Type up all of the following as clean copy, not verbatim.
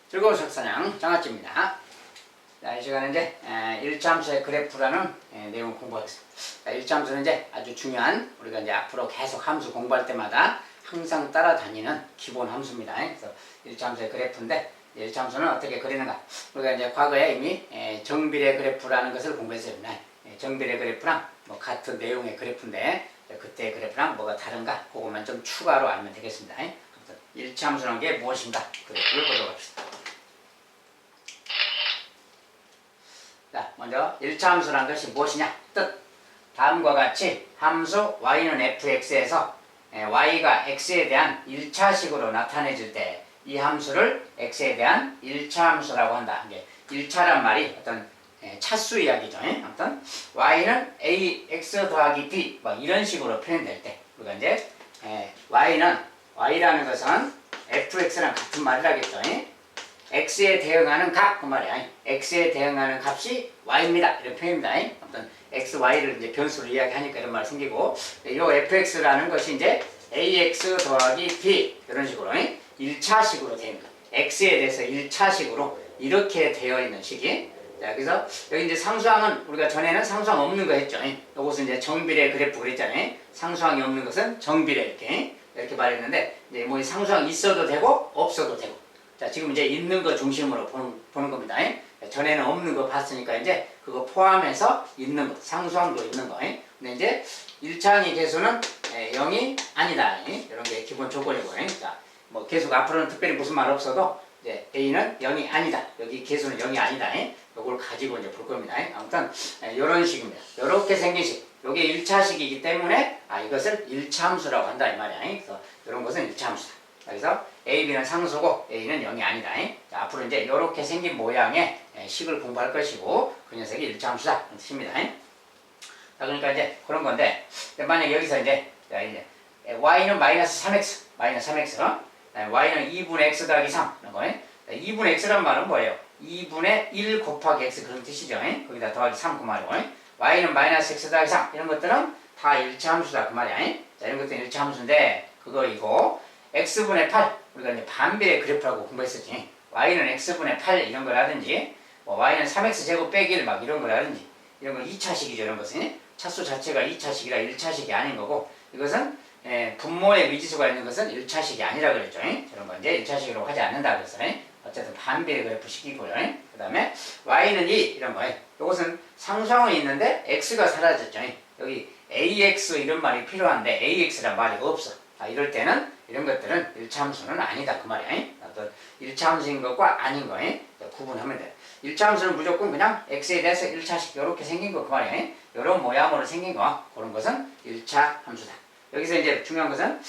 즐거운 석사냥 장아찌입니다. 자, 이 시간에 이제 1차함수의 그래프라는 내용을 공부하겠습니다. 자, 1차함수는 이제 아주 중요한, 우리가 이제 앞으로 계속 함수 공부할 때마다 항상 따라다니는 기본 함수입니다. 그래서 1차함수의 그래프인데, 1차함수는 어떻게 그리는가? 우리가 이제 과거에 이미 정비례 그래프라는 것을 공부했습니다. 정비례 그래프랑 뭐 같은 내용의 그래프인데, 그때 그래프랑 뭐가 다른가? 그것만 좀 추가로 알면 되겠습니다. 1차함수라는 게 무엇인가? 그래프를 보도록 합시다. 자, 먼저 1차함수라는 것이 무엇이냐? 뜻. 다음과 같이 함수 y는 fx에서 y가 x에 대한 1차식으로 나타내질 때 이 함수를 x에 대한 1차함수라고 한다. 이게 1차란 말이 어떤 차수 이야기죠. 아무튼 y는 ax 더하기 b 뭐 이런 식으로 표현될 때 우리가 이제 y라는 것은 fx랑 같은 말이라겠죠. x에 대응하는 값, 그 말이야. x에 대응하는 값이 y입니다. 이런 표현입니다. 어떤 x, y를 이제 변수로 이야기하니까 이런 말이 생기고, 이 fx라는 것이 이제 ax 더하기 b 이런 식으로 1차식으로 되어 있는 거. x에 대해서 1차식으로 이렇게 되어 있는 식이. 자, 그래서 여기 이제 상수항은 우리가 전에는 상수항 없는 거 했죠. 이것은 이제 정비례 그래프 그랬잖아요. 상수항이 없는 것은 정비례 이렇게 말했는데, 이제 뭐 상수항 있어도 되고 없어도 되고. 자, 지금 이제 있는 거 중심으로 보는 겁니다. 전에는 없는 거 봤으니까 이제 그거 포함해서 있는 거, 상수항도 있는 거. 근데 이제 1차항의 개수는 0이 아니다. 이런 게 기본 조건이고. 자, 뭐 계속 앞으로는 특별히 무슨 말 없어도 이제 A는 0이 아니다. 여기 개수는 0이 아니다. 이걸 가지고 이제 볼 겁니다. 아무튼 이런 식입니다. 이렇게 생긴 식. 이게 1차식이기 때문에 이것을 1차함수라고 한다 이 말이야. 그래서 이런 것은 1차함수다. 그래서 A, B는 상수고 A는 0이 아니다. 자, 앞으로 이제 이렇게 생긴 모양의 식을 공부할 것이고 그 녀석이 1차함수다. 이런 뜻입니다. 자, 그러니까 이제 그런 건데, 만약 여기서 이제 y는 마이너스 3x, y는 2분의 x 더하기 3 이런 거. 2분의 x란 말은 뭐예요? 2분의 1 곱하기 x 그런 뜻이죠. 거기다 더하기 3 그 말이고, y는 마이너스 x 더하기 3 이런 것들은 다 1차함수다 그 말이야. 자, 이런 것들은 1차함수인데 그거이고, x분의 8 우리가 이제 반비례 그래프라고 공부했었지. y는 x분의 8 이런 걸 하든지, 뭐 y는 3x 제곱 빼기 1 막 이런 걸 하든지, 이런 건 2차식이죠. 이런 것은 차수 자체가 2차식이라 1차식이 아닌 거고, 이것은 분모의 미지수가 있는 것은 1차식이 아니라 그랬죠. 저런 건 이제 1차식으로 하지 않는다 그랬어. 어쨌든 반비례 그래프 식이고요. 그 다음에 y는 2 이런 거. 이것은 상수항이 있는데 x가 사라졌죠. 여기 ax 이런 말이 필요한데 ax란 말이 없어. 이럴 때는 이런 것들은 1차함수는 아니다 그 말이야. 어떤 1차함수인 것과 아닌 거 구분하면 돼. 1차함수는 무조건 그냥 x에 대해서 1차식 이렇게 생긴 거 그 말이야. 이런 모양으로 생긴 거 그런 것은 1차함수다. 여기서 이제 중요한 것은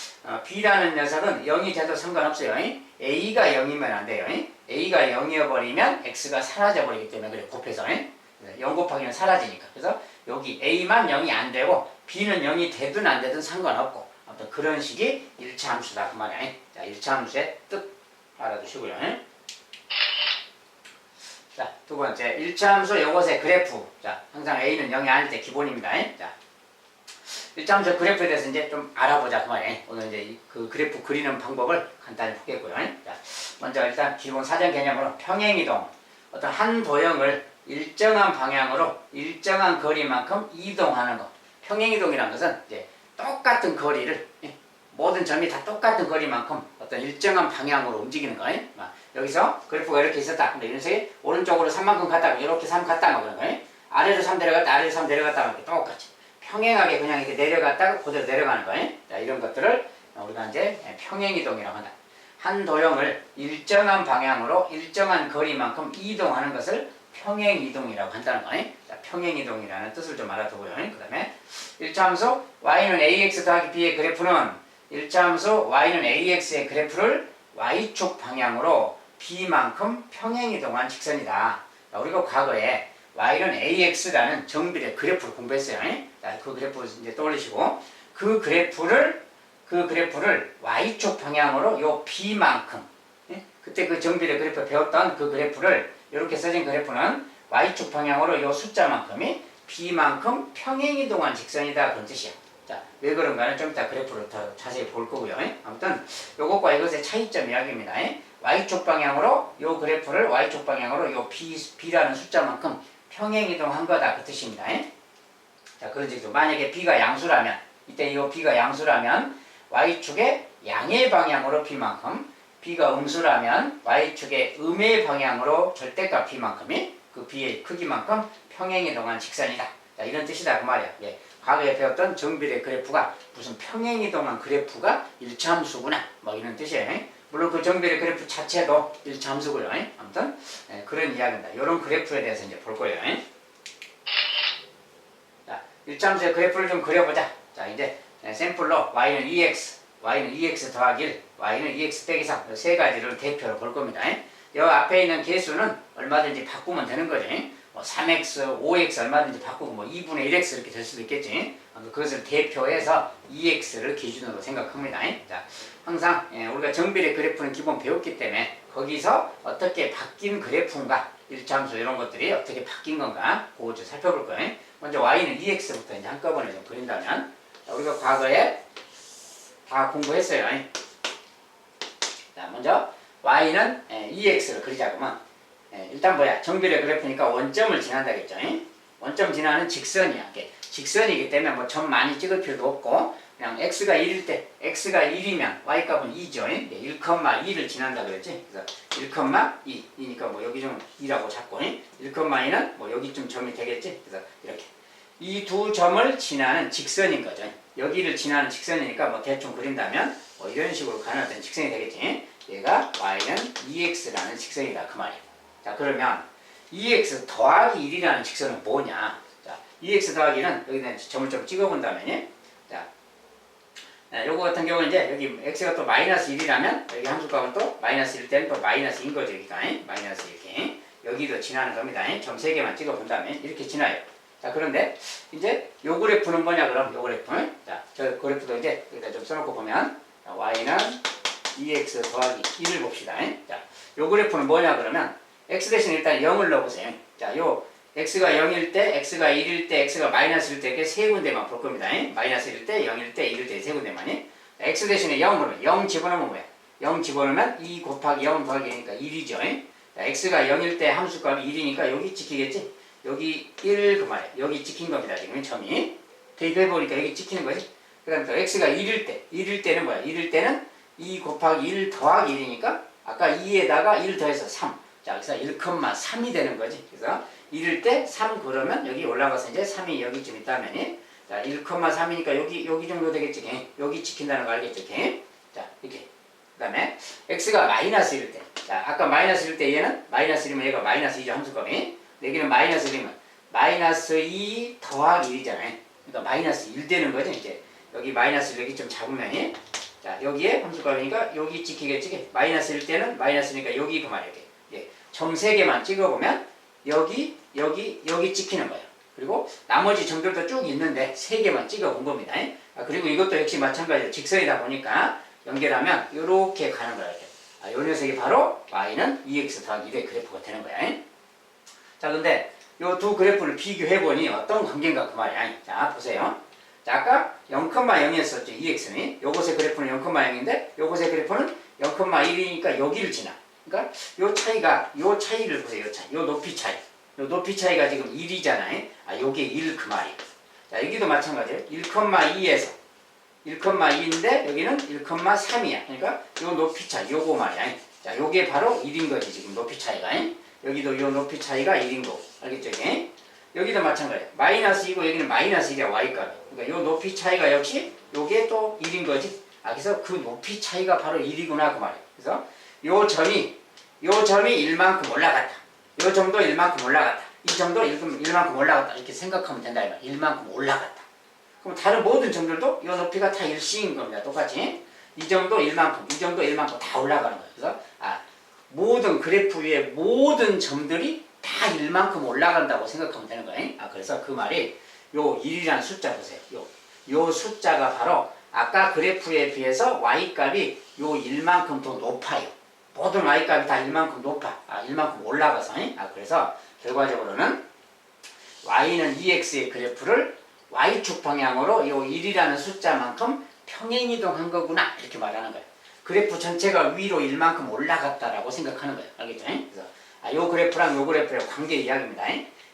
b라는 녀석은 0이 돼도 상관없어요. a가 0이면 안 돼요. a가 0이어버리면 x가 사라져버리기 때문에 그래 곱해서 0 곱하기는 사라지니까. 그래서 여기 a만 0이 안 되고 b는 0이 되든 안 되든 상관없고, 아무튼 그런 식이 1차함수다 그 말이야. 자, 1차함수의 뜻 알아두시고요. 자, 두 번째 1차함수 요것의 그래프. 자, 항상 a는 0이 아닐 때 기본입니다. 자, 1차함수 그래프에 대해서 이제 좀 알아보자 그 말이에요. 오늘 이제 그 그래프 그리는 방법을 간단히 보겠고요. 자, 먼저 일단 기본 사전 개념으로 평행이동, 어떤 한 도형을 일정한 방향으로 일정한 거리만큼 이동하는 것. 평행이동이라는 것은 이제 똑같은 거리를, 모든 점이 다 똑같은 거리만큼 어떤 일정한 방향으로 움직이는 거예요. 여기서 그래프가 이렇게 있었다. 근데 이런 식의 오른쪽으로 3만큼 갔다가 이렇게 3 갔다가 그런 거예요. 아래로 3 내려갔다 아래로 3 내려갔다가 이렇게 똑같이 평행하게 그냥 이렇게 내려갔다가 그대로 내려가는 거예요. 자, 이런 것들을 우리가 이제 평행이동이라고 한다. 한 도형을 일정한 방향으로 일정한 거리만큼 이동하는 것을 평행이동이라고 한다는 거예요. 자, 평행이동이라는 뜻을 좀 알아두고요. 그 다음에 1차함수 y는 ax 더하기 b의 그래프는 1차함수 y는 ax의 그래프를 y축 방향으로 b만큼 평행이동한 직선이다. 자, 우리가 과거에 y는 ax라는 정비례 그래프를 공부했어요. 자, 그 그래프 이제 떠올리시고, 그 그래프를 y축 방향으로 요 b만큼, 그때 그 정비례 그래프 배웠던 그 그래프를 이렇게 써진 그래프는 y축 방향으로 요 숫자만큼이 b만큼 평행이동한 직선이다 그런 뜻이야. 자, 왜 그런가는 좀 이따 그래프를 더 자세히 볼 거고요. 아무튼 요것과 이것의 차이점 이야기입니다. y축 방향으로 요 그래프를 y축 방향으로 요 b라는 숫자만큼 평행이동한 거다 그 뜻입니다. 자, 그런 식으로 만약에 b가 양수라면 이때 요 b가 양수라면 y축의 양의 방향으로 b만큼, b가 음수라면 y축의 음의 방향으로 절대값 b만큼이 그 b의 크기만큼 평행이동한 직선이다. 자, 이런 뜻이다 그 말이야. 예. 과거에 배웠던 정비례 그래프가 무슨 평행이동한 그래프가 일차함수구나 뭐 이런 뜻이에요. 물론 그 정비례 그래프 자체도 일차함수고요. 아무튼 그런 이야기입니다. 이런 그래프에 대해서 이제 볼 거예요. 자, 일차함수의 그래프를 좀 그려보자. 자, 이제 샘플로 y는 2x, y는 2x 더하기 1, y는 2x 빼기 3 이 세 가지를 대표로 볼 겁니다. 이 앞에 있는 개수는 얼마든지 바꾸면 되는 거죠. 뭐 3x, 5x 얼마든지 바꾸고 뭐 2분의 1x 이렇게 될 수도 있겠지. 그것을 대표해서 2x를 기준으로 생각합니다. 자, 항상 우리가 정비례 그래프는 기본 배웠기 때문에 거기서 어떻게 바뀐 그래프인가, 일차함수 이런 것들이 어떻게 바뀐 건가 그거 좀 살펴볼 거예요. 먼저 y는 2x부터 이제 한꺼번에 좀 그린다면, 자, 우리가 과거에 다 공부했어요. 자, 먼저 y는 2x를 그리자 그러면 일단 뭐야? 정비례 그래프니까 원점을 지난다겠죠. 원점 지나는 직선이야. 직선이기 때문에 뭐 점 많이 찍을 필요도 없고 그냥 x가 1일 때 x가 1이면 y 값은 2죠. 1,2를 지난다 그랬지. 그래서 1,2이니까 뭐 여기 좀 2라고 잡고 1,2는 뭐 여기쯤 점이 되겠지. 그래서 이렇게 이 두 점을 지나는 직선인 거죠. 여기를 지나는 직선이니까 뭐 대충 그린다면 뭐 이런 식으로 가는 어떤 직선이 되겠지. 얘가 y는 2x라는 직선이다 그 말이야. 자, 그러면 2x 더하기 1이라는 직선은 뭐냐? 자, 2x 더하기는 여기다 점을 좀 찍어본다면, 자, 요거 같은 경우는 이제 여기 x가 또 마이너스 1이라면 여기 함수값은 또 마이너스 1 때는 또 마이너스인 거죠. 여기가 마이너스 이렇게 여기도 지나는 겁니다. 점 3개만 찍어본다면 이렇게 지나요. 자, 그런데 이제 요 그래프는 뭐냐 그럼 요 그래프는, 자, 저 그래프도 이제 여기다 좀 써놓고 보면, 자, y는 2x 더하기 1을 봅시다. 자, 요 그래프는 뭐냐 그러면 x 대신 일단 0을 넣어보세요. 자, 요 x가 0일 때, x가 1일 때, x가 마이너스일 때 이렇게 세 군데만 볼 겁니다. 마이너스 1일 때, 0일 때, 1일 때 세 군데만이. x 대신에 0으로 0 집어넣으면 뭐야? 0 집어넣으면 2 곱하기 0 더하기 1이니까 1이죠. 자, x가 0일 때 함수값이 1이니까 여기 찍히겠지? 여기 1 그 말이야. 여기 찍힌 겁니다. 지금 점이. 대입해보니까 여기 찍히는 거지. 그 다음에 또 x가 1일 때는 뭐야? 1일 때는 2 곱하기 1 더하기 1이니까 아까 2에다가 1 더해서 3. 자, 그래서 1,3이 되는 거지. 그래서 1일 때 3 그러면 여기 올라가서 이제 3이 여기쯤 있다면, 자, 1,3이니까 여기 정도 되겠지. 여기 찍힌다는 거 알겠죠? 자, 이렇게. 그 다음에 x가 마이너스 1일 때. 자, 아까 마이너스 1일 때 얘는 마이너스 1이면 얘가 마이너스 2죠. 함수값이. 여기는 마이너스 1이면 마이너스 2 더하기 1이잖아요. 그러니까 마이너스 1 되는 거지. 이제 여기 마이너스 1 여기 좀 잡으면, 자, 여기에 함수값이니까 여기 찍히겠지. 마이너스 1 때는 마이너스니까 여기 그 말이야. 점 3개만 찍어보면 여기 찍히는 거예요. 그리고 나머지 점들도 쭉 있는데 3개만 찍어본 겁니다. 그리고 이것도 역시 마찬가지로 직선이다 보니까 연결하면 이렇게 가는 거예요. 이 녀석이 바로 y는 2x 더하기 1의 그래프가 되는 거야. 자, 근데 이 두 그래프를 비교해보니 어떤 관계인가 그 말이야. 자, 보세요. 자, 아까 0,0이었었죠. 2x는. 요것의 그래프는 0,0인데 요것의 그래프는 0,1이니까 여기를 지나. 그러니까 요 차이를 보세요. 요 높이 차이. 요 높이 차이가 지금 1이잖아요. 요게 1 그 말이에요. 자, 여기도 마찬가지예요. 1,2에서 1,2인데 여기는 1,3이야. 그러니까 요 높이 차이, 요거 말이야. 자, 요게 바로 1인 거지, 지금 높이 차이가. 여기도 요 높이 차이가 1인 거고. 알겠죠? 여기도 마찬가지야. 마이너스 2고 여기는 마이너스 1이야, y값이. 그러니까 요 높이 차이가 역시 요게 또 1인 거지. 그래서 그 높이 차이가 바로 1이구나, 그 말이에요. 그래서 요 점이 1만큼 올라갔다. 요 점도 1만큼 올라갔다. 이 점도 1만큼 올라갔다. 이렇게 생각하면 된다. 1만큼 올라갔다. 그럼 다른 모든 점들도 요 높이가 다 일시인 겁니다. 똑같이. 이 점도 1만큼, 이 점도 1만큼 다 올라가는 거예요. 그래서 모든 그래프 위에 모든 점들이 다 1만큼 올라간다고 생각하면 되는 거예요. 그래서 그 말이 요 1이라는 숫자 보세요. 요 숫자가 바로 아까 그래프에 비해서 y값이 요 1만큼 더 높아요. 모든 y값이 다 1만큼 높아. 1만큼 올라가서. 그래서 결과적으로는 y는 2x의 그래프를 y축 방향으로 요 1이라는 숫자만큼 평행이동한 거구나. 이렇게 말하는 거예요. 그래프 전체가 위로 1만큼 올라갔다라고 생각하는 거예요. 알겠죠? 그래서 요 그래프랑 요 그래프의 관계 이야기입니다.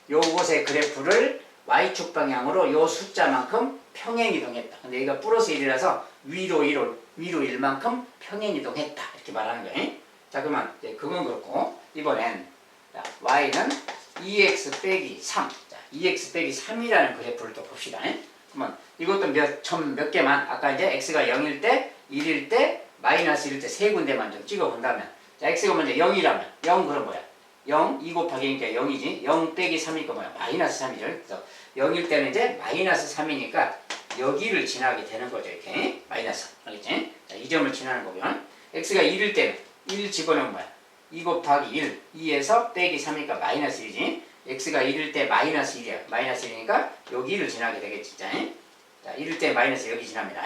요곳의 그래프를 y축 방향으로 요 숫자만큼 평행이동했다. 근데 여기가 플러스 1이라서 위로 1만큼 평행이동했다. 이렇게 말하는 거예요. 자, 그러면 그건 그렇고 이번엔 y는 2x 빼기 3. 자, 2x 빼기 3이라는 그래프를 또 봅시다. 그러면 이것도 몇 개만 아까 이제 x가 0일 때, 1일 때, 마이너스 1일 때 세 군데만 좀 찍어 본다면 자, x가 먼저 0이라면 0 그럼 뭐야? 0, 2 곱하기니까 0이지. 0 빼기 3이니까 뭐야? 마이너스 3이죠. 그래서 0일 때는 이제 마이너스 3이니까 여기를 지나게 되는 거죠. 이렇게. 마이너스. 알겠지? 자, 이 점을 지나는 거고요. x가 1일 때는 1 집어넣으면 뭐야? 2 곱하기 1, 2에서 빼기 3이니까 마이너스 1이지. x가 1일 때 마이너스 1이야. 마이너스 1이니까 여기를 지나게 되겠지. 자, 1일 때 마이너스 여기 지납니다.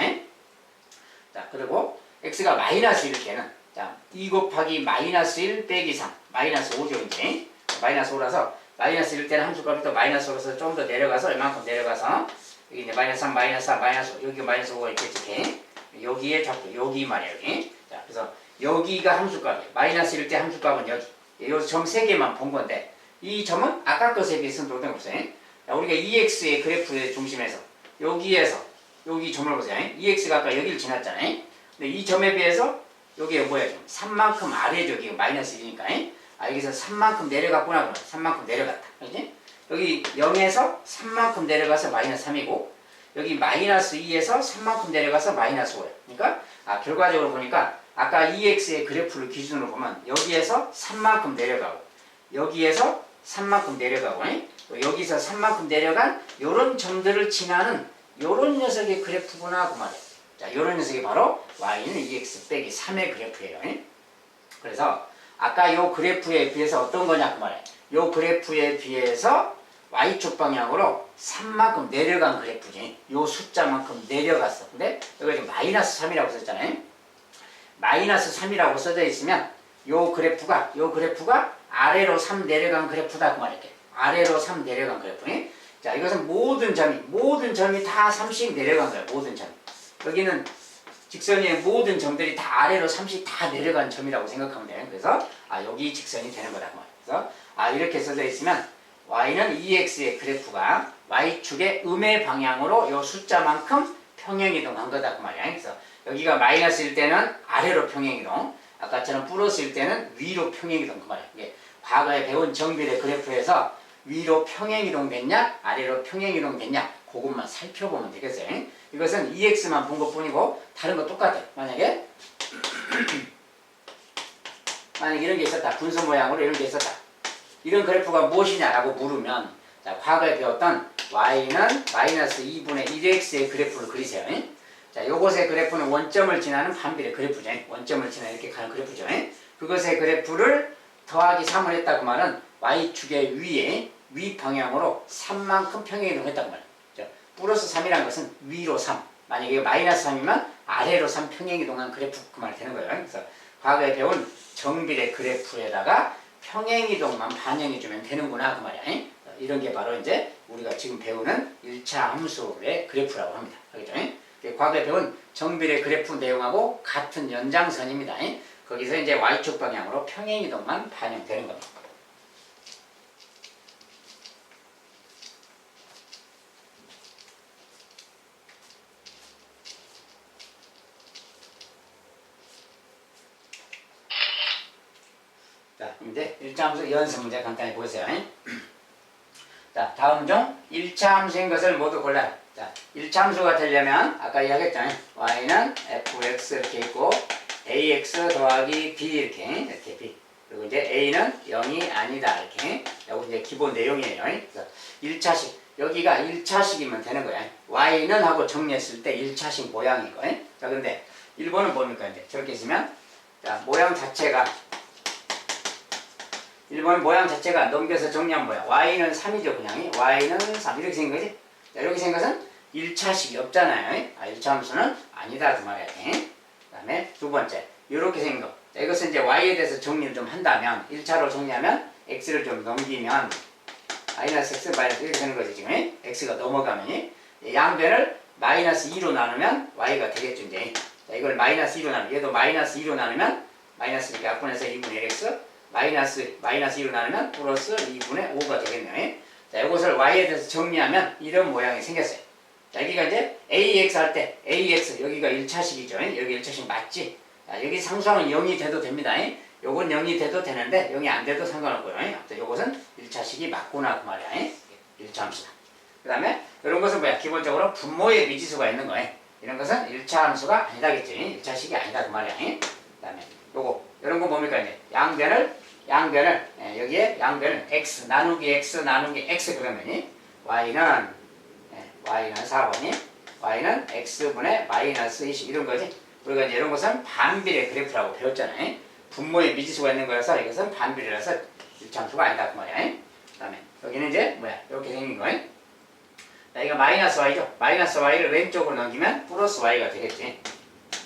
자, 그리고 x가 마이너스 1일 때는 자, 2 곱하기 마이너스 1 빼기 3. 마이너스 5죠, 이제. 마이너스 5라서 마이너스 1일 때는 함수값이 또 마이너스 5라서 좀 더 내려가서 이만큼 내려가서 여기 이제 마이너스 3, 마이너스 4, 마이너스 5, 여기 마이너스 5가 있겠지, 이렇게. 여기에 잡고, 여기 말이야, 여기. 자, 그래서 여기가 함수값이에요. 마이너스 1일 때 함수값은 여기. 요 점 3개만 본 건데, 이 점은 아까 것에 비해서는 노동 없어요. 자, 우리가 2x의 그래프의 중심에서, 여기에서, 여기 점을 보세요. 2x가 아까 여기를 지났잖아요. 근데 이 점에 비해서, 여기에 뭐야, 좀 3만큼 아래죠. 여기 마이너스 1이니까. 여기서 3만큼 내려갔구나, 그러면 3만큼 내려갔다. 그지? 여기 0에서 3만큼 내려가서 마이너스 3이고, 여기 마이너스 2에서 3만큼 내려가서 마이너스 5예요. 그러니까, 결과적으로 보니까, 아까 2x의 그래프를 기준으로 보면, 여기에서 3만큼 내려가고, 여기에서 3만큼 내려가고, 여기서 3만큼 내려간, 요런 점들을 지나는, 요런 녀석의 그래프구나, 그 말이에요. 자, 요런 녀석이 바로 y는 2x 빼기 3의 그래프예요. 그래서, 아까 요 그래프에 비해서 어떤 거냐 그 말이에요. 요 그래프에 비해서 y축 방향으로 3만큼 내려간 그래프지. 요 숫자만큼 내려갔어. 근데 여기 지금 마이너스 3이라고 썼잖아요. 마이너스 3이라고 써져 있으면 요 그래프가 아래로 3 내려간 그래프다 그 말이에요. 아래로 3 내려간 그래프. 자, 이것은 모든 점이 다 3씩 내려간 거예요. 모든 점이. 여기는 직선의 모든 점들이 다 아래로 3씩 다 내려간 점이라고 생각하면 돼요. 그래서 여기 직선이 되는 거다. 그래서 이렇게 써져 있으면 y는 2x의 그래프가 y축의 음의 방향으로 요 숫자만큼 평행이동한 거다. 그 말이야. 그래서 여기가 마이너스일 때는 아래로 평행이동, 아까처럼 플러스일 때는 위로 평행이동 그 말이야. 이게 과거에 배운 정비례 그래프에서 위로 평행이동 됐냐, 아래로 평행이동 됐냐, 그것만 살펴보면 되겠어요. 이것은 2x만 본 것 뿐이고 다른 거 똑같아요. 만약에 이런 게 있었다. 분수 모양으로 이런 게 있었다. 이런 그래프가 무엇이냐라고 물으면 자, 과거에 배웠던 y는 마이너스 2분의 1x의 그래프를 그리세요. 자, 요것의 그래프는 원점을 지나는 반비례 그래프죠. 원점을 지나 이렇게 가는 그래프죠. 그것의 그래프를 더하기 3을 했다고 말은 y축의 위에 위 방향으로 3만큼 평행이동했다고 말이에요. 플러스 3이라는 것은 위로 3. 만약에 마이너스 3이면 아래로 3 평행이동한 그래프 그 말이 되는 거예요. 그래서 과거에 배운 정비례 그래프에다가 평행이동만 반영해주면 되는구나 그 말이야. 이런 게 바로 이제 우리가 지금 배우는 1차 함수의 그래프라고 합니다. 알겠죠? 과거에 배운 정비례 그래프 내용하고 같은 연장선입니다. 거기서 이제 y축 방향으로 평행이동만 반영되는 겁니다. 자, 이제 1차 함수 연습 문제 간단히 보세요. 자, 다음 중 1차 함수인 것을 모두 골라요. 자, 1차 함수가 되려면 아까 이야기했잖아요. y는 fx 이렇게 있고 ax 더하기 b 이렇게 b. 그리고 이제 a는 0이 아니다 이렇게. 여기 이제 기본 내용이에요. 그래서 1차식 여기가 1차식이면 되는 거야. y는 하고 정리했을 때 1차식 모양이고. 자, 근데 1번은 뭡니까 이제 저렇게 있으면 자, 모양 자체가 1번 모양 자체가 넘겨서 정리하면 뭐야? y는 3이죠, 그냥. y는 3. 이렇게 생긴 거지? 자, 이렇게 생긴 것은 1차식이 없잖아요. 1차 함수는 아니다, 그 말이야. 그 다음에 두 번째. 이렇게 생긴 거. 자, 이것은 이제 y에 대해서 정리를 좀 한다면, 1차로 정리하면, x를 좀 넘기면, 마이너스 x, 마이너스 이렇게 되는 거지, 지금. x가 넘어가면. 양변을 마이너스 2로 나누면 y가 되겠죠, 이제. 자, 이걸 마이너스 2로 나누면 얘도 마이너스 2로 나누면 마이너스 이렇게 앞분해서 2분의 1x 마이너스 2로 나누면 플러스 2분의 5가 되겠네요. 자, 이것을 y에 대해서 정리하면 이런 모양이 생겼어요. 자, 여기가 이제 ax 할 때 ax 여기가 1차식이죠. 여기 1차식 맞지? 자, 여기 상수항은 0이 돼도 됩니다. 요건 0이 돼도 되는데 0이 안 돼도 상관없고요. 아무튼 요것은 1차식이 맞구나 그 말이야. 1차 함수다. 그 다음에 이런 것은 뭐야? 기본적으로 분모의 미지수가 있는 거예요. 이런 것은 1차 함수가 아니다겠지. 1차식이 아니다 그 말이야. 그 다음에 요거 이런 거 뭡니까? 이제 양변을 여기에 양변을 x 나누기 x 그러면 y는 4번이 y는 x분의 마이너스 20 이런 거지. 우리가 이제 이런 것은 반비례 그래프라고 배웠잖아요. 분모의 미지수가 있는 거라서 이것은 반비례라서 1차 함수가 아니다 그 말이야. 그 다음에 여기는 이제 뭐야? 이렇게 생긴 거예요. 자, 이거 마이너스 y죠. 마이너스 y를 왼쪽으로 넘기면 플러스 y가 되겠지.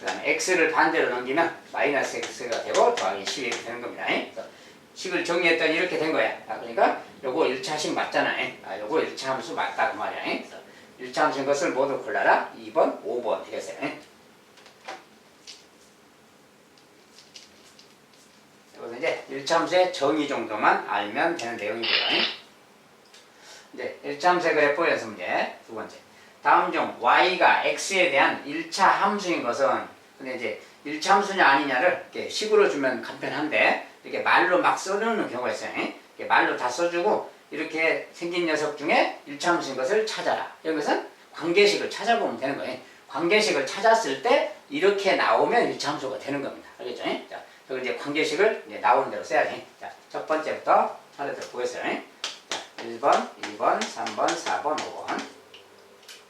그 다음에 x를 반대로 넘기면 마이너스 x가 되고 더하기 10 이렇게 되는 겁니다. 그래서 식을 정리했더니 이렇게 된 거야. 그러니까 요거 1차식 맞잖아요. 요거 1차 함수 맞다 그 말이야. 그래서 1차 함수인 것을 모두 골라라. 2번, 5번 되겠어요. 이것은 이제 1차 함수의 정의 정도만 알면 되는 내용이고요. 이제 1차 함수의 그래프 연습 문제 두 번째. 다음 중 y가 x에 대한 1차 함수인 것은 근데 이제 1차 함수냐 아니냐를 이렇게 식으로 주면 간편한데 이렇게 말로 막 써주는 경우가 있어요. 이렇게 말로 다 써주고 이렇게 생긴 녀석 중에 1차 함수인 것을 찾아라. 이런 것은 관계식을 찾아보면 되는 거예요. 관계식을 찾았을 때 이렇게 나오면 1차 함수가 되는 겁니다. 알겠죠? 자, 그리고 이제 관계식을 이제 나오는 대로 써야지. 자, 첫 번째부터 하나씩 보겠어요. 자, 1번, 2번, 3번, 4번, 5번.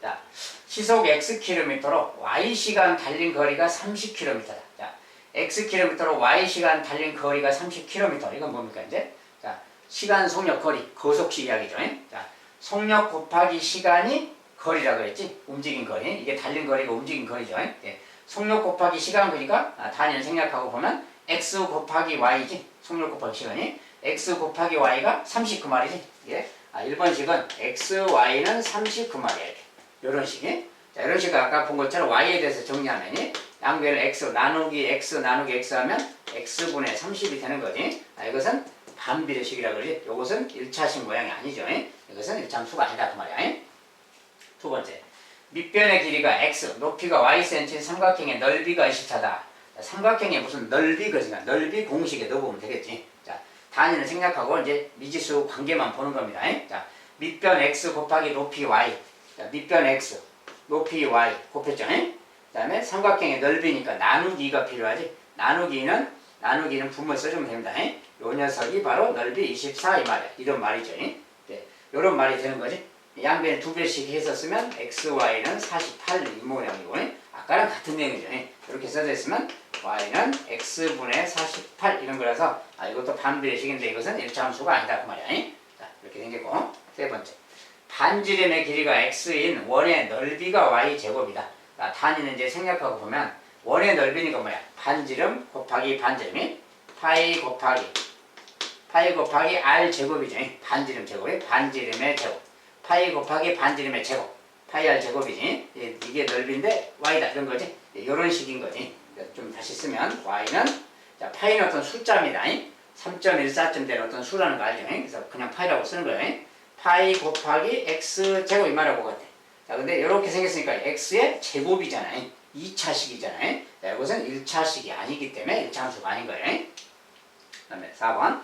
자, 시속 xkm로 y시간 달린 거리가 30km다. 자, xkm로 y시간 달린 거리가 30km. 이건 뭡니까, 이제? 자, 시간, 속력, 거리. 거속시 이야기죠. 자, 속력 곱하기 시간이 거리라고 그랬지? 움직인 거리. 이게 달린 거리가 움직인 거리죠. 예. 속력 곱하기 시간 거리가 단위를 생략하고 보면 x 곱하기 y지. 속력 곱하기 시간이. x 곱하기 y가 30 그 말이지. 예. 1번식은 x, y는 30 그 말이야. 이렇게. 이런 식이. 자, 이런 식으로 아까 본 것처럼 y에 대해서 정리하면 양변을 x 나누기 x 하면 x분의 30이 되는 거지. 이것은 반비례식이라고 그러지. 이것은 1차식 모양이 아니죠. 이것은 1차 함수가 아니다 그 말이야. 두 번째. 밑변의 길이가 x, 높이가 ycm 삼각형의 넓이가 20차다. 삼각형의 무슨 넓이 거지가 넓이 공식에 넣어보면 되겠지. 자, 단위는 생략하고 이제 미지수 관계만 보는 겁니다. 자, 밑변 x 곱하기 높이 y. 자, 밑변 x, 높이 y 곱했죠. 그 다음에 삼각형의 넓이니까 나누기가 필요하지. 나누기는 분모에 써주면 됩니다. 요 녀석이 바로 넓이 24 이 말이야. 이런 말이죠. 네, 이런 말이 되는 거지. 양변에 두 배씩 했었으면 x, y는 48 이 모양이고 아까랑 같은 내용이죠. 이렇게 써져 있으면 y는 x분의 48 이런 거라서 이것도 반비례식인데 이것은 1차 함수가 아니다 그 말이야. 자, 이렇게 생겼고 세 번째. 반지름의 길이가 x인 원의 넓이가 y제곱이다. 단위는 이제 생략하고 보면 원의 넓이니까 뭐야? 반지름 곱하기 반지름이 파이 곱하기 r 제곱이죠. 반지름 제곱이 반지름의 제곱. 파이 곱하기 반지름의 제곱. 파이 r 제곱이지. 이게 넓이인데 y다 이런 거지. 이런 식인 거지. 좀 다시 쓰면 y는 자, 파이는 어떤 숫자입니다. 3.14점 되는 어떤 수라는 거 알죠? 그래서 그냥 파이라고 쓰는 거예요. 파이 곱하기 x 제곱 이 말하고 같아. 자, 근데 이렇게 생겼으니까 x의 제곱이잖아요. 2차식이잖아요. 자, 이것은 1차식이 아니기 때문에 1차 함수가 아닌 거예요. 그 다음에 4번.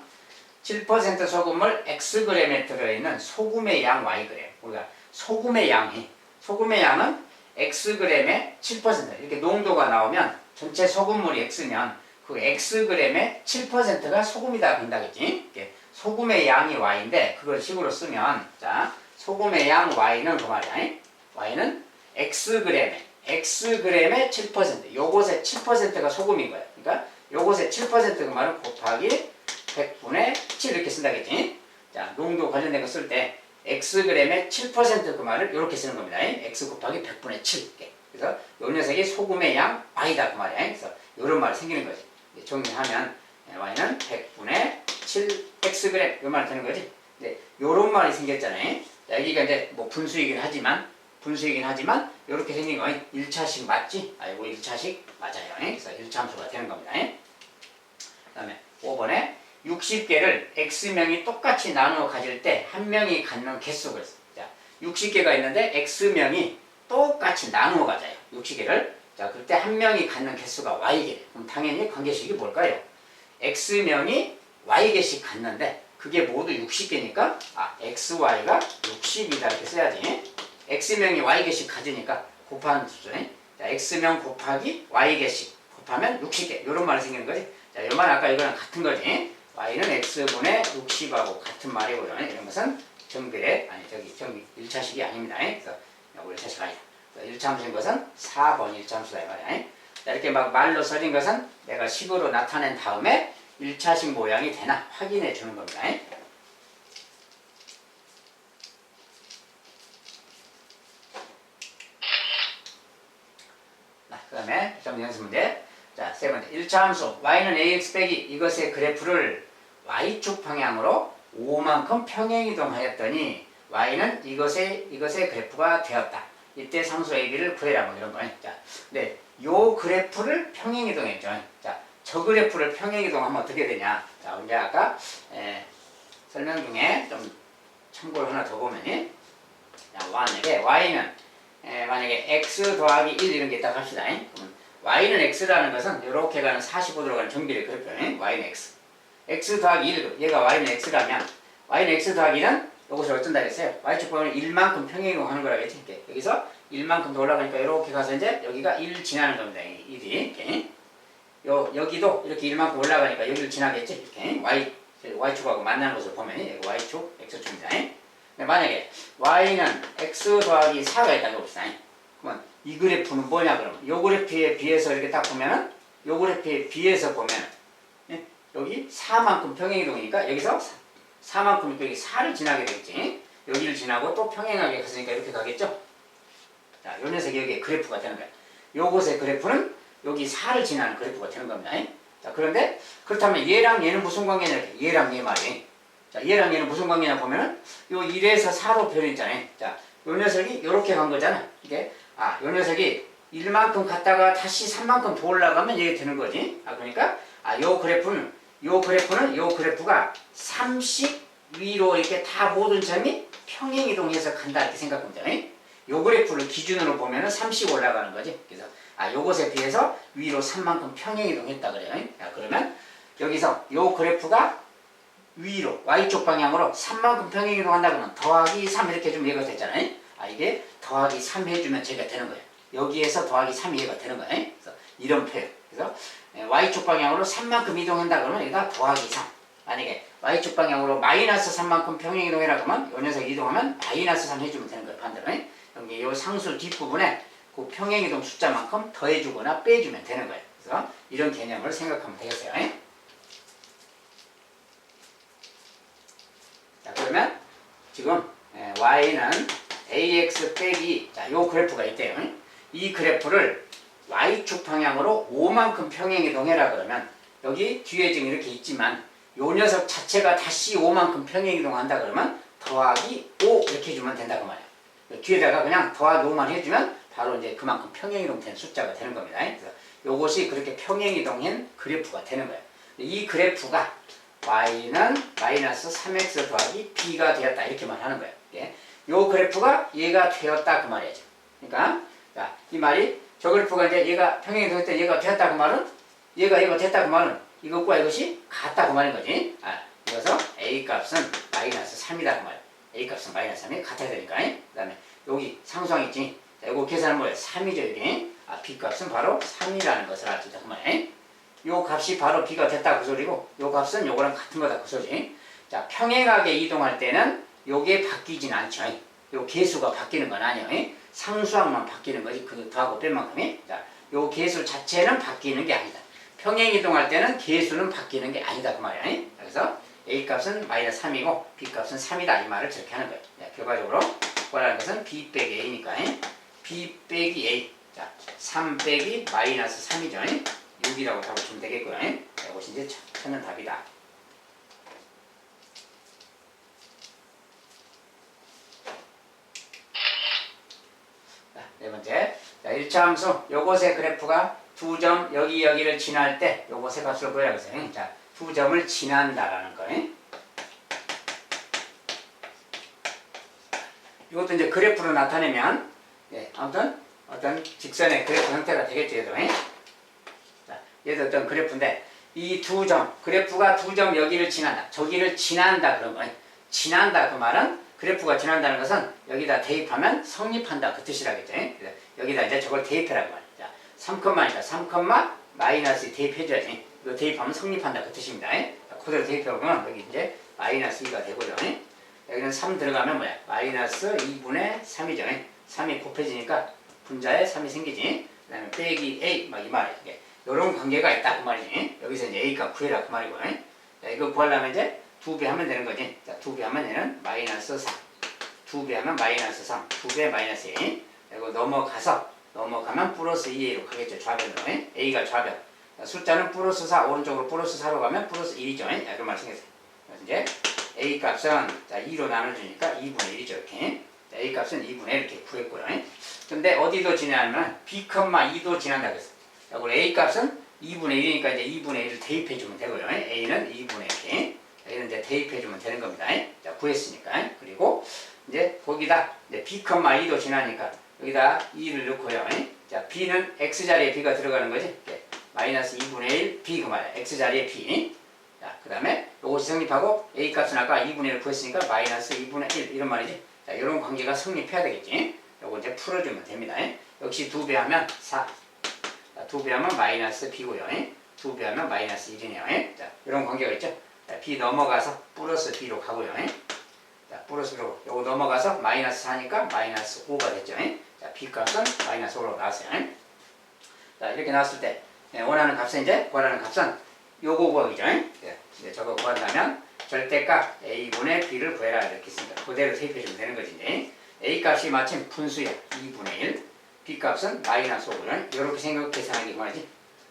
7% 소금을 xg에 들어있는 소금의 양 yg. 우리가 소금의 양은 xg에 7% 이렇게 농도가 나오면 전체 소금물이 x면 그 xg의 7%가 소금이다 된다겠지. 소금의 양이 y인데 그걸 식으로 쓰면 자 소금의 양 y는 그 말이야. y는 xg의 7% 요것의 7%가 소금인 거야. 그러니까 요것의 7%그 말은 곱하기 100분의 7 이렇게 쓴다겠지. 자 농도 관련된 거 쓸 때 xg의 7%그 말을 이렇게 쓰는 겁니다. x 곱하기 100분의 7. 그래서 요 녀석이 소금의 양 y다 그 말이야. 그래서 이런 말이 생기는 거지. 정리하면 y는 100분의 7 xg 이 말 되는 거지. 네, 요런 말이 생겼잖아요. 여기가 이제 뭐 분수이긴 하지만 분수이긴 하지만 이렇게 생긴 거 1차식 맞지? 이거 1차식 맞아요. 그래서 1차함수가 되는 겁니다. 그 다음에 5번에 60개를 x명이 똑같이 나누어 가질 때 한 명이 갖는 개수 그랬어. 자, 60개가 있는데 x명이 똑같이 나누어 가져요. 60개를. 자, 그때 한 명이 갖는 개수가 y개. 그럼 당연히 관계식이 뭘까요? x명이 y개씩 갖는데 그게 모두 60개니까 xy가 60이다 이렇게 써야지. x명이 y개씩 가지니까 곱하는 수죠. 자, x명 곱하기 y개씩 곱하면 60개. 이런 말이 생기는 거지. 자, 이 말 아까 이거랑 같은 거지. y는 x분의 60하고 같은 말이고요. 이런 것은 정비례, 정비 1차식이 아닙니다. 그래서 이거 1차식 아니다. 1차함수인 것은 4번 1차함수다 이 말이야. 자, 이렇게 막 말로 써진 것은 내가 식으로 나타낸 다음에 1차식 모양이 되나 확인해 주는 겁니다. 그 다음에 좀 연습 문제. 자, 세 번째 1차함수 y는 ax 빼기 이것의 그래프를 y축 방향으로 5만큼 평행이동하였더니 y는 이것의 그래프가 되었다. 이때 상수 ab를 구해라 뭐 이런 거. 자, 네, 요 그래프를 평행이동했죠. 자, 저 그래프를 평행이동하면 어떻게 되냐? 자, 이제 아까 설명 중에 좀 참고를 하나 더 보면이, 자, 만약에 y는 만약에 x 더하기 1 이런 게 있다고 합시다. 그러면 y는 x라는 것은 이렇게 가는 45도로 가는 정비례 그래프예요. y는 x. x 더하기 1, 얘가 y는 x라면 y는 x 더하기는 이것을 어쩐다 했어요. y축 방향을 1만큼 평행이동하는 거라고 했지. 여기서 1만큼 더 올라가니까 이렇게 가서 이제 여기가 1 지나는 겁니다. 1이. 이렇게. 여기도 이렇게 1만큼 올라가니까 여기를 지나겠지. 이렇게. y축하고 만나는 것을 보면 여기 y축, x축입니다. 근데 만약에 y는 x 더하기 4가 있다고 봅시다. 그러면 이 그래프는 뭐냐 그러면 요 그래프에 비해서 이렇게 딱 보면은 요 그래프에 비해서 보면 여기 4만큼 평행이동이니까 여기서 4만큼 여기 4를 지나게 되겠지. 여기를 지나고 또 평행하게 갔으니까 이렇게 가겠죠. 자, 요 녀석이 여기에 그래프가 되는 거야. 요것의 그래프는 여기 4를 지나는 그래프가 되는 겁니다. 자, 그런데 그렇다면 얘랑 얘는 무슨 관계냐? 얘랑 얘 말이. 자, 얘랑 얘는 무슨 관계냐 보면은 요 1에서 4로 변했잖아요. 자, 요 녀석이 요렇게 간 거잖아. 이게 요 녀석이 1만큼 갔다가 다시 3만큼 더 올라가면 이게 되는 거지. 그러니까 요 그래프가 30 위로 이렇게 다 모든 점이 평행이동해서 간다 이렇게 생각하면 돼. 요 그래프를 기준으로 보면은 30 올라가는 거지. 그래서 요것에 비해서 위로 3만큼 평행이동했다 그래요. 그러면 여기서 요 그래프가 위로 y쪽 방향으로 3만큼 평행이동한다 그러면 더하기 3 이렇게 해주면 얘가 됐잖아요. 이게 더하기 3 해주면 제가 되는 거예요. 여기에서 더하기 3이 얘가 되는 거예요. 그래서 이런 표현. 그래서 y축 방향으로 3만큼 이동한다 그러면 얘가 더하기 3. 만약에 y축 방향으로 마이너스 3만큼 평행이동해라 그러면 요 녀석 이동하면 마이너스 3 해주면 되는 거예요. 반대로. 여기 요 상수 뒷부분에 그 평행이동 숫자만큼 더해주거나 빼주면 되는 거예요. 그래서 이런 개념을 생각하면 되겠어요. 자, 그러면 지금 y는 ax 빼기 요 그래프가 있대요. 이 그래프를 y축 방향으로 5만큼 평행이동해라 그러면 여기 뒤에 지금 이렇게 있지만 요 녀석 자체가 다시 5만큼 평행이동한다 그러면 더하기 5 이렇게 해주면 된다고 말이야. 뒤에다가 그냥 더하기 5만 해주면 바로 이제 그만큼 평행이동된 숫자가 되는 겁니다. 그래서 요것이 그렇게 평행이동한 그래프가 되는 거예요. 이 그래프가 y는 마이너스 3x 더하기 b가 되었다 이렇게만 하는 거예요. 요 그래프가 얘가 되었다 그 말이죠. 그러니까 자, 이 말이 저 그래프가 이제 얘가 평행이동할 때 얘가 되었다 그 말은 얘가 됐다 그 말은 이것과 이것이 같다 그 말인 거지. 그래서 a 값은 마이너스 3이다 그 말이야. a 값은 마이너스 3이 같아야 되니까. 그 다음에 여기 상수항 있지. 자, 이거 계산은 뭐예요? 3이죠 이게. b 값은 바로 3이라는 것을 알 수 있다 그 말이야. 요 값이 바로 b가 됐다 그 소리고 요 값은 요거랑 같은 거다 그 소리. 자, 평행하게 이동할 때는 요게 바뀌진 않죠. 요 개수가 바뀌는 건 아니에요. 상수항만 바뀌는 거지. 그 더하고 뺀 만큼이. 자, 요 개수 자체는 바뀌는 게 아니다. 평행 이동할 때는 개수는 바뀌는 게 아니다 그 말이야. 그래서 a 값은 마이너스 3이고 b 값은 3이다 이 말을 저렇게 하는 거예요. 자, 결과적으로 구하라는 것은 b 빼기 a니까 b 빼기 a. 자, 3 빼기 마이너스 3이죠. 6이라고 잡으시면 되겠고요. 자, 이것이 이제 찾는 답이다. 네 번째. 자, 1차 함수 요것의 그래프가 두 점 여기를 지날 때 요것의 값을 구해라 그랬어요. 자, 두 점을 지난다라는 거. 이것도 이제 그래프로 나타내면 아무튼 어떤 직선의 그래프 형태가 되겠죠. 얘도. 자, 얘도 어떤 그래프인데 이 두 점, 그래프가 두 점 여기를 지난다. 저기를 지난다 그런 거예요. 지난다 그 말은 그래프가 지난다는 것은 여기다 대입하면 성립한다 그 뜻이라겠죠. 여기다 이제 저걸 대입해라고 말이야. 자, 3,2니까 3, 마이너스 대입해줘야지. 이거 대입하면 성립한다 그 뜻입니다. 그대로 대입해보면 여기 이제 마이너스 2가 되고요. 여기는 3 들어가면 뭐야? 마이너스 2분의 3이죠. 3이 곱해지니까 분자에 3이 생기지. 그 다음에 빼기 A 막 이 말이야. 이런 관계가 있다 그 말이지. 여기서 이제 A값 구해라 그 말이고. 자, 이거 구하려면 이제 2배 하면 되는 거지. 자, 2배 하면 얘는 마이너스 4. 2배 하면 마이너스 3. 2배 마이너스 2. 그리고 넘어가면 플러스 2A로 가겠죠. 좌변으로. A가 좌변. 자, 숫자는 플러스 4. 오른쪽으로 플러스 4로 가면 플러스 1이죠. 이런 말 생겼어요. 그래서 이제 A 값은 자, 2로 나눠주니까 2분의 1이죠. 이렇게. 자, A 값은 2분의 1 이렇게 구했고요. 근데 어디도 지나면 B, 2도 지난다고 했어요. 자, 그리고 A 값은 2분의 1이니까 이제 2분의 1을 대입해주면 되고요. A는 2분의 1. 이런 이제 대입해주면 되는 겁니다. 자, 구했으니까. 그리고 이제 거기다 이제 B, 2도 지나니까 여기다 2를 넣고요. 자, B는 X자리에 B가 들어가는 거지. 마이너스 2분의 1 B 그 말이야. X자리에 B. 자, 그 다음에 요것이 성립하고 A 값은 아까 2분의 1을 구했으니까 마이너스 2분의 1 이런 말이지. 자, 이런 관계가 성립해야 되겠지. 요거 이제 풀어주면 됩니다. 역시 2배 하면 4. 자, 2배 하면 마이너스 B고요. 2배 하면 마이너스 1이네요. 자, 이런 관계가 있죠. 자, B 넘어가서 플러스 B로 가고요. 자, 플러스 B로 요거 넘어가서 마이너스 4니까 마이너스 5가 됐죠. 자, B 값은 마이너스 5로 나왔어요. 자, 이렇게 나왔을 때 원하는 값은 이제 구하라는 값은 요거 구하기죠. 이제 저거 구한다면 절대값 A분의 B를 구해라 이렇게 있습니다. 그대로 대입해주면 되는 것이 이제 A 값이 마침 분수야 2분의 1, B 값은 마이너스 5고요. 이렇게 생각 계산하기 말이지.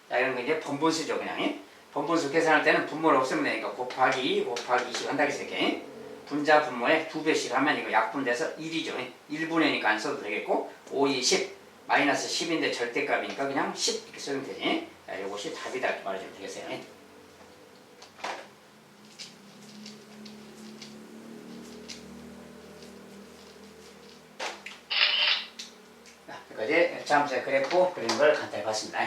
자, 이런 거 이제 번분수죠 그냥. 번분수 계산할 때는 분모를 없으면 되니까 곱하기 20 한다 했어요. 이렇게. 분자 분모에 2배씩 하면 이거 약분돼서 1이죠. 1분의니까 안 써도 되겠고 5, 2, 10 마이너스 10인데 절대값이니까 그냥 10 이렇게 쓰면 되지. 자, 이것이 답이다 이렇게 말해주면 되겠어요. 여기까지 1차함수의 그래프 그리는 걸 간단히 봤습니다.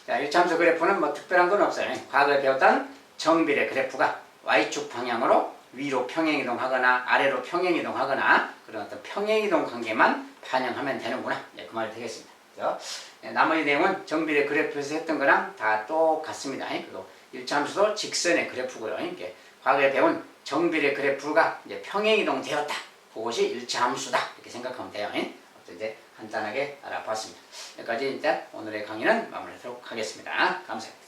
자, 1차함수 그래프는 뭐 특별한 건 없어요. 과거에 배웠던 정비례 그래프가 Y축 방향으로 위로 평행이동하거나 아래로 평행이동하거나 그런 어떤 평행이동 관계만 반영하면 되는구나. 그 말이 되겠습니다. 그래서 나머지 내용은 정비례 그래프에서 했던 거랑 다 똑같습니다. 그리고 1차함수도 직선의 그래프고요. 이렇게 과거에 배운 정비례 그래프가 이제 평행이동 되었다. 그것이 1차함수다. 이렇게 생각하면 돼요. 이제 간단하게 알아봤습니다. 여기까지 일단 오늘의 강의는 마무리하도록 하겠습니다. 감사합니다.